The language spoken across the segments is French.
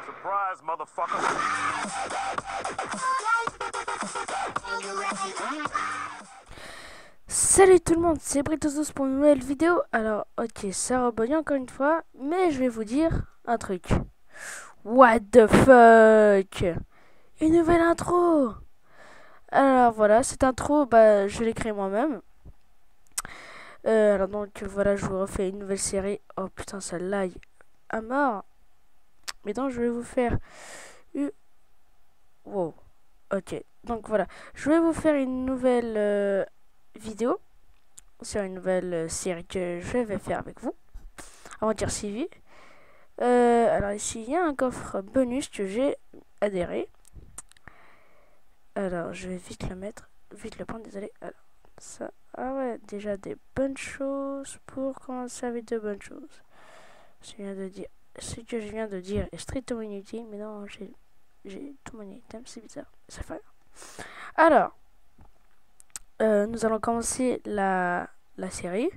Surprise, motherfucker. Salut tout le monde, c'est Britosos pour une nouvelle vidéo. Alors, ok, ça rebondit encore une fois, mais je vais vous dire un truc. What the fuck? Une nouvelle intro! Alors voilà, cette intro, je l'ai créée moi-même. Alors donc, voilà, je vous refais une nouvelle série. Oh putain, ça lag à mort. Mais donc, je vais vous faire... Wow. Ok, donc voilà. Je vais vous faire une nouvelle vidéo sur une nouvelle série que je vais faire avec vous. Aventure civile. Alors ici, il y a un coffre bonus que j'ai adhéré. Alors, je vais vite le mettre, vite le prendre, désolé. Alors, ça, ah ouais, déjà des bonnes choses pour commencer avec de bonnes choses. Ce que je viens de dire est strictement inutile, mais non, j'ai tout mon item, c'est bizarre, c'est fait. Alors, nous allons commencer la série.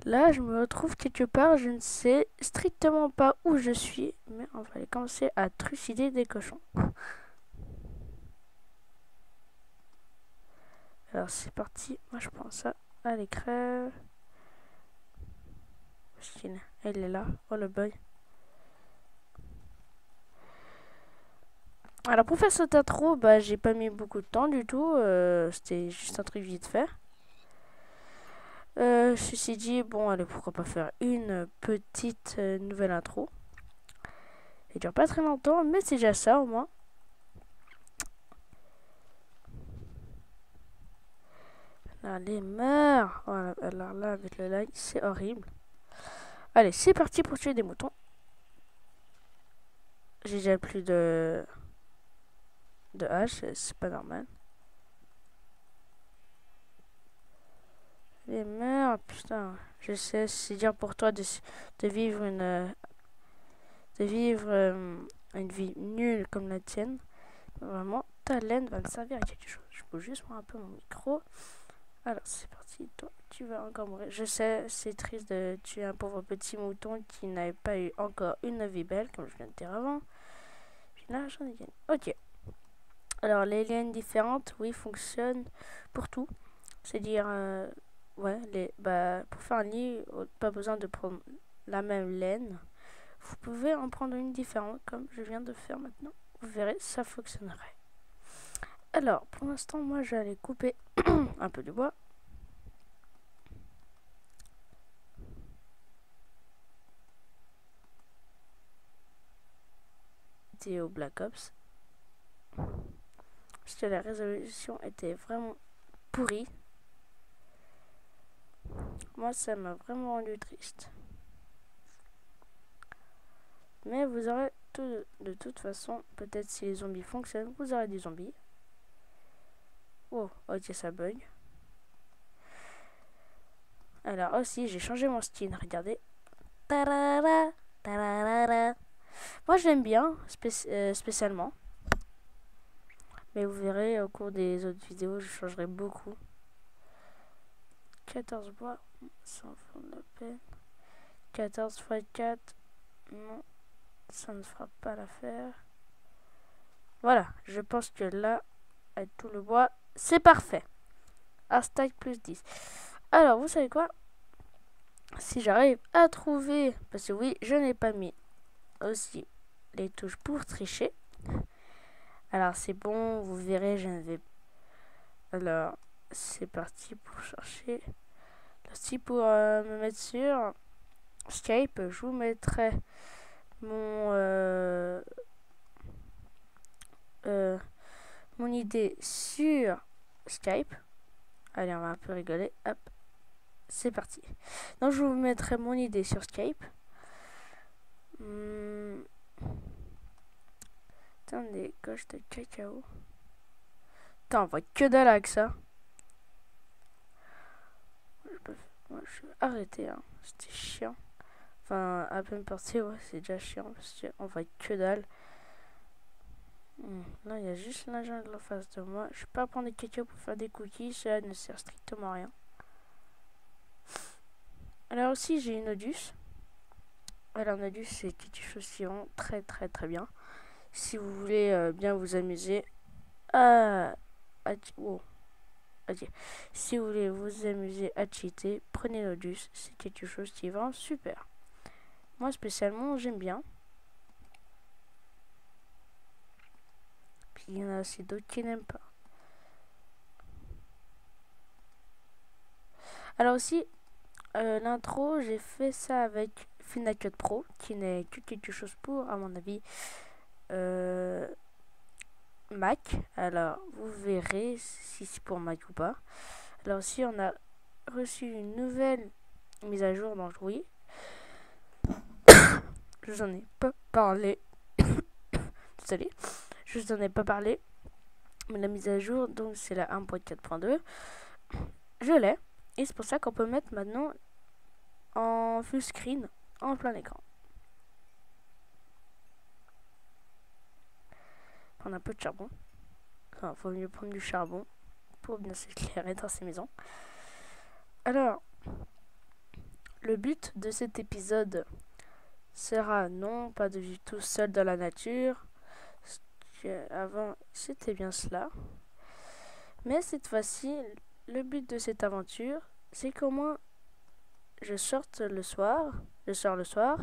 Là, je me retrouve quelque part, je ne sais strictement pas où je suis, mais on va aller commencer à trucider des cochons. Alors, c'est parti. Moi, je prends ça. Allez, crève. Elle est là. Oh, le bug. Alors, pour faire cette intro, j'ai pas mis beaucoup de temps du tout. C'était juste un truc vite fait. Ceci dit, bon, allez, pourquoi pas faire une petite nouvelle intro. Elle dure pas très longtemps, mais c'est déjà ça au moins. Allez, meurs. Voilà, alors là, avec le lag, c'est horrible. Allez, c'est parti pour tuer des moutons. J'ai déjà plus de hache, c'est pas normal. Les meurs, putain. Je sais, c'est dur pour toi de vivre une vie nulle comme la tienne. Vraiment, ta laine va me servir à quelque chose. Je bouge juste un peu mon micro. Alors, c'est parti. Toi, tu vas encore mourir. Je sais, c'est triste de tuer un pauvre petit mouton qui n'avait pas eu encore une vie belle, comme je viens de dire avant. Puis là, j'en ai gagné. Ok. Alors, les laines différentes, oui, fonctionnent pour tout. C'est-à-dire, ouais, pour faire un lit, pas besoin de prendre la même laine. Vous pouvez en prendre une différente, comme je viens de faire maintenant. Vous verrez, ça fonctionnerait. Alors, pour l'instant, moi, j'allais couper un peu de bois. C'était au Black Ops. Parce que la résolution était vraiment pourrie. Moi, ça m'a vraiment rendu triste. Mais vous aurez de toute façon, peut-être si les zombies fonctionnent, vous aurez des zombies. Oh, ok, ça bug. Alors aussi, j'ai changé mon skin, regardez. Tarara, tarara. Moi, je l'aime bien, spécialement. Mais vous verrez, au cours des autres vidéos, je changerai beaucoup. 14 bois, ça en vaut la peine. 14 x 4, non, ça ne fera pas l'affaire. Voilà, je pense que là, avec tout le bois, c'est parfait. Hashtag plus 10. Alors, vous savez quoi? Si j'arrive à trouver, parce que oui, je n'ai pas mis aussi les touches pour tricher. Alors, c'est bon, vous verrez, je ne vais... Alors, c'est parti pour chercher. Aussi, pour me mettre sur Skype, je vous mettrai mon idée sur Skype. Allez, on va un peu rigoler. Hop, c'est parti. Donc, je vous mettrai mon idée sur Skype. Putain, des coches de cacao. Putain, on voit que dalle avec ça. Moi, je vais arrêter, hein. C'était chiant. Enfin, à peine parti, ouais, c'est déjà chiant parce qu'on voit que dalle. Là, il y a juste la jungle en face de moi. Je peux pas prendre des cacao pour faire des cookies, ça ne sert strictement à rien. Alors aussi, j'ai une Odus. Alors Nodus, c'est quelque chose qui rend très très très bien. Si vous voulez bien vous amuser wow. Ok. Si vous voulez vous amuser à cheater, prenez Nodus, c'est quelque chose qui est vraiment super. Moi spécialement, j'aime bien. Puis il y en a aussi d'autres qui n'aiment pas. Alors aussi, l'intro, j'ai fait ça avec Final Cut Pro, qui n'est que quelque chose pour, à mon avis, Mac. Alors, vous verrez si c'est pour Mac ou pas. Alors aussi, on a reçu une nouvelle mise à jour dans Jouy. Je vous en ai pas parlé. Désolé. Je vous en ai pas parlé. Mais la mise à jour, donc c'est la 1.4.2. Je l'ai. Et c'est pour ça qu'on peut mettre maintenant en full screen, en plein écran. Prendre un peu de charbon. Enfin, faut mieux prendre du charbon pour bien s'éclairer dans ces maisons. Alors, le but de cet épisode sera non pas de vivre tout seul dans la nature. Avant, c'était bien cela. Mais cette fois-ci, le but de cette aventure, c'est qu'au moins je sorte le soir. Je sors le soir.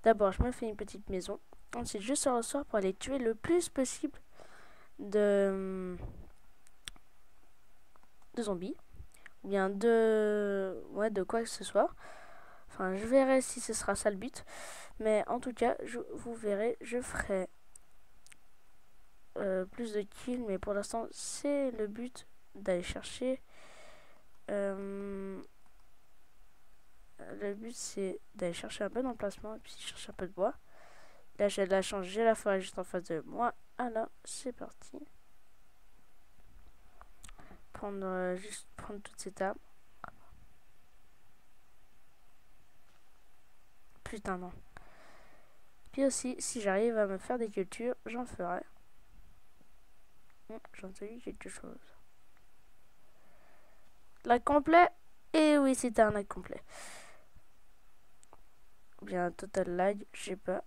D'abord, je me fais une petite maison. Ensuite, je sors le soir pour aller tuer le plus possible de zombies. Ou bien de quoi que ce soit. Enfin, je verrai si ce sera ça le but. Mais en tout cas, vous verrez, je ferai plus de kills. Mais pour l'instant, c'est le but d'aller chercher. Le but, c'est d'aller chercher un bon emplacement et puis chercher un peu de bois. Là, j'ai de la chance, j'ai la forêt juste en face de moi. Alors, c'est parti. Juste prendre toutes ces tables. Putain, non. Puis aussi, si j'arrive à me faire des cultures, j'en ferai. J'ai entendu quelque chose. Lac complet. Et oui, c'était un lac complet. Ou bien total lag, je sais pas.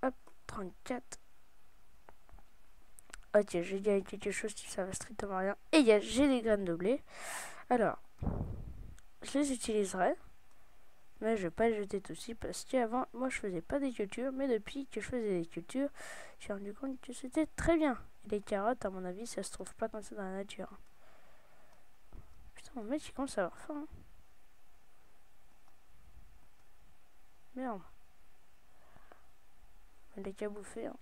Hop, 34. Ok, j'ai gagné quelque chose qui ne servait strictement à rien. Et j'ai des graines de blé. Alors, je les utiliserai. Mais je vais pas les jeter tout de suite parce qu'avant, moi je faisais pas des cultures. Mais depuis que je faisais des cultures, j'ai rendu compte que c'était très bien. Et les carottes, à mon avis, ça se trouve pas comme ça dans la nature. Putain, mon mec, il commence à avoir faim. Hein. Merde. Il est qu'à bouffer. Hein.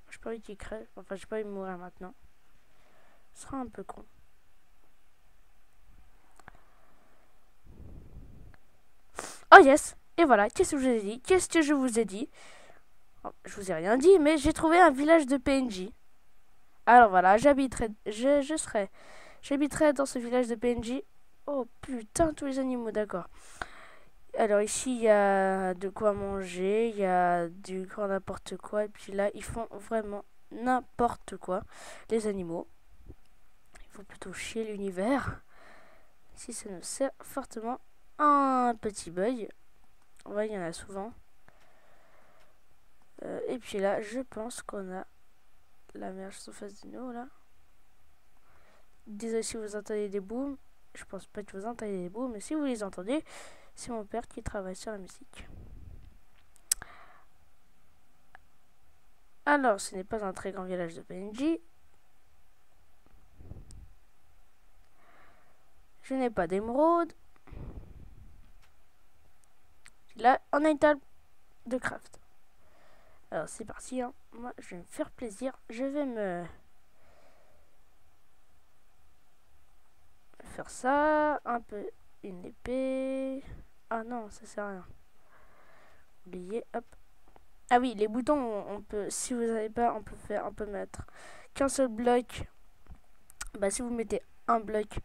J'ai pas envie qu'il crève. Enfin, j'ai pas envie de mourir maintenant. Ce sera un peu con. Oh yes. Et voilà, qu'est-ce que je vous ai dit? Qu'est-ce que je vous ai dit? Oh, je vous ai rien dit, mais j'ai trouvé un village de PNJ. Alors voilà, j'habiterai dans ce village de PNJ. Oh putain, tous les animaux, d'accord. Alors ici, il y a de quoi manger, il y a du grand n'importe quoi. Et puis là, ils font vraiment n'importe quoi, les animaux. Il faut plutôt chier l'univers. Si ça nous sert fortement un petit bug. Ouais, il y en a souvent. Et puis là, je pense qu'on a la mer juste en face de nous, là. Désolé si vous entendez des booms. Je pense pas que vous entendez des booms, mais si vous les entendez, c'est mon père qui travaille sur la musique. Alors, ce n'est pas un très grand village de PNJ. Je n'ai pas d'émeraude. Là, on a une table de craft. Alors, c'est parti. Hein. Moi, je vais me faire plaisir. Je vais me faire ça. Un peu une épée. Ah non, ça sert à rien. Oubliez, hop. Ah oui, les boutons, on peut, si vous n'avez pas, on peut mettre qu'un seul bloc. Bah, si vous mettez un bloc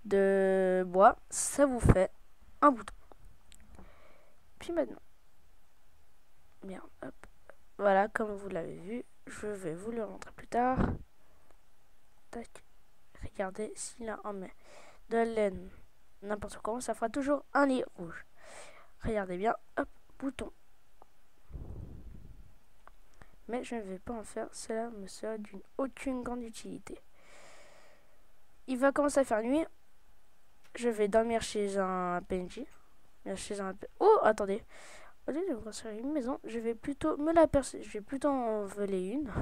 de bois, ça vous fait un bouton. Puis maintenant, bien, hop. Voilà, comme vous l'avez vu, je vais vous le montrer plus tard. Tac. Regardez, si là on met de la laine, n'importe comment, ça fera toujours un lit rouge. Regardez bien, hop, bouton. Mais je ne vais pas en faire, cela me sera d'une aucune grande utilité. Il va commencer à faire nuit. Je vais dormir chez un PNJ. Oh, attendez. Au lieu de me construire une maison, je vais plutôt me la percer. Je vais plutôt en voler une.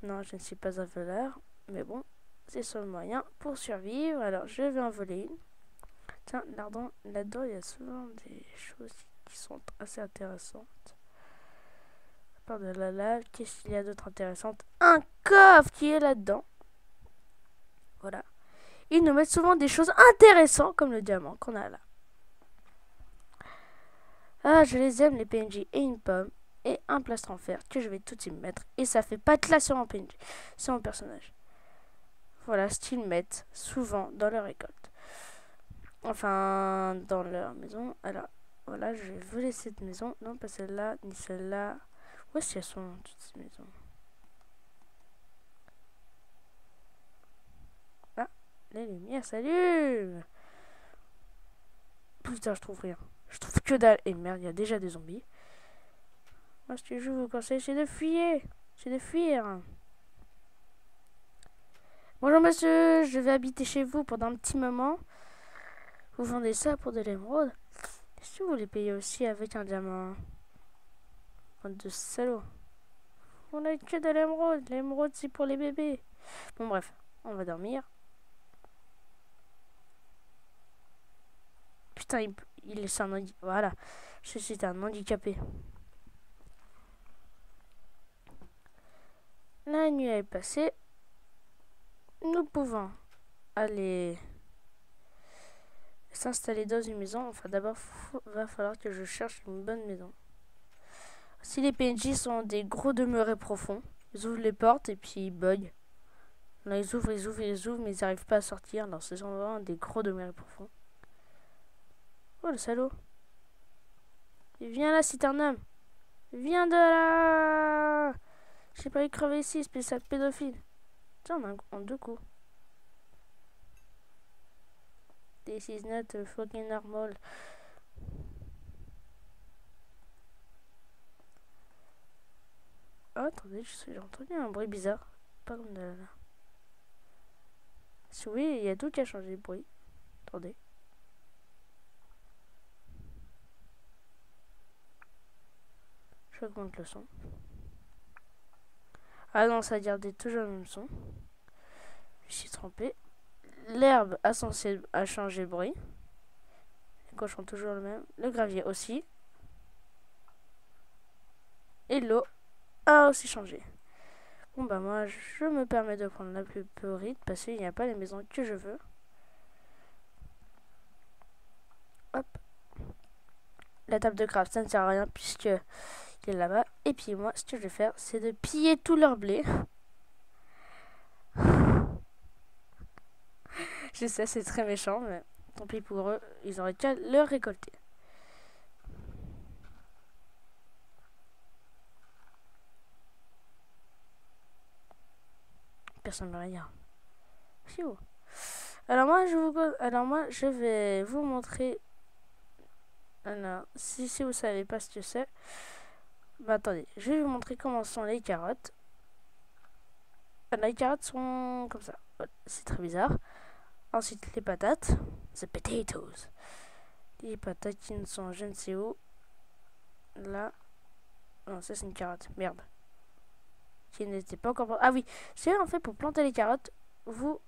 Non, je ne suis pas un voleur. Mais bon, c'est le seul moyen pour survivre. Alors, je vais en voler une. Tiens, là-dedans, il y a souvent des choses qui sont assez intéressantes. À part de la lave, qu'est-ce qu'il y a d'autre intéressant? Un coffre qui est là-dedans. Voilà. Ils nous mettent souvent des choses intéressantes, comme le diamant qu'on a là. Ah, je les aime, les PNJ. Et une pomme. Et un plastron en fer que je vais tout de suite mettre. Et ça fait pas de classe sur mon PNJ. Sur mon personnage. Voilà ce qu'ils mettent souvent dans leur récolte. Enfin, dans leur maison. Alors, voilà, je vais voler cette maison. Non, pas celle-là, ni celle-là. Où est-ce qu'elles sont, toutes ces maisons? Ah, les lumières s'allument. Putain, je trouve rien. Je trouve que dalle. Et merde, il y a déjà des zombies. Moi, ce que je vous conseille, c'est de fuir. C'est de fuir. Bonjour monsieur, je vais habiter chez vous pendant un petit moment. Vous vendez ça pour de l'émeraude? Est-ce que vous les payez aussi avec un diamant? Bande de salauds. On a que de l'émeraude. L'émeraude, c'est pour les bébés. Bon, bref, on va dormir. Putain, il est un handicapé. Voilà, c'est un handicapé. La nuit est passée. Nous pouvons aller s'installer dans une maison. Enfin, d'abord, va falloir que je cherche une bonne maison. Si les PNJ sont des gros demeurés profonds, ils ouvrent les portes et puis ils bug. Là, ils ouvrent, mais ils n'arrivent pas à sortir. Alors, ce sont vraiment des gros demeurés profonds. Oh, le salaud. Viens là, si t'es un homme. Viens de là. J'ai pas eu crever ici, espèce de pédophile. Tiens, en deux coups. This is not fucking normal. Oh, attendez, j'ai entendu un bruit bizarre. Pas comme de là. Oui, il y a tout qui a changé de bruit. Attendez. J'augmente le son. Ah non, ça a gardé toujours le même son. Je suis trompé. L'herbe a censé a changé de bruit. Les cochons toujours le même. Le gravier aussi. Et l'eau a aussi changé. Bon bah moi je me permets de prendre la plus petite parce qu'il n'y a pas les maisons que je veux. Hop. La table de craft ça ne sert à rien puisque il est là-bas. Et puis moi ce que je vais faire c'est de piller tout leur blé. Je sais c'est très méchant mais tant pis pour eux, ils auraient qu'à le récolter. Personne ne me regarde. Alors moi je vais vous montrer. Alors si vous savez pas ce que c'est, bah attendez, je vais vous montrer comment sont les carottes. Les carottes sont comme ça. C'est très bizarre. Ensuite les patates, the potatoes. Les patates qui ne sont je ne sais où. Là, non ça c'est une carotte. Merde. Qui n'était pas encore. Ah oui, c'est en fait pour planter les carottes, vous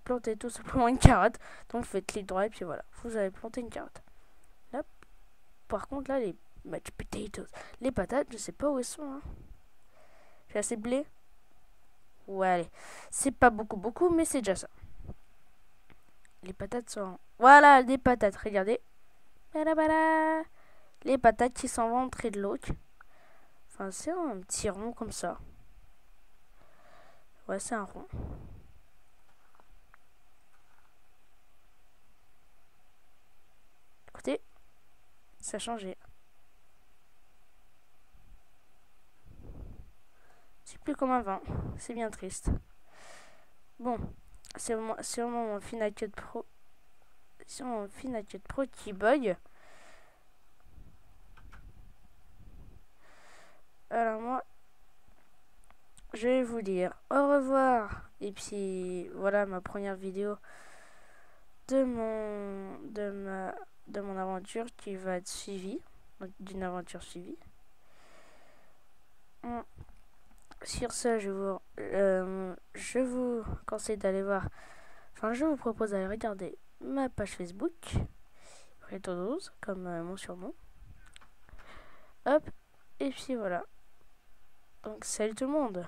plantez tout simplement une carotte. Donc vous faites clic droit et puis voilà, vous avez planté une carotte. Là, par contre là les mashed potatoes, les patates, je sais pas où elles sont. Hein. J'ai assez de blé. Ouais, allez, c'est pas beaucoup, mais c'est déjà ça. Les patates sont. Voilà, des patates, regardez. Les patates qui s'en vont entrer de l'eau. Enfin, c'est un petit rond comme ça. Ouais, c'est un rond. Écoutez, ça a changé. C'est plus comme avant. C'est bien triste. Bon, c'est au moment mon Final Cut Pro. si on Final Cut Pro qui bug. Alors moi, je vais vous dire au revoir. Et puis voilà ma première vidéo de mon aventure qui va être suivie, d'une aventure suivie. Sur ce, je vous conseille d'aller voir, enfin je vous propose d'aller regarder ma page Facebook, Reto12, comme mon surnom. Hop, et puis voilà. Donc salut tout le monde.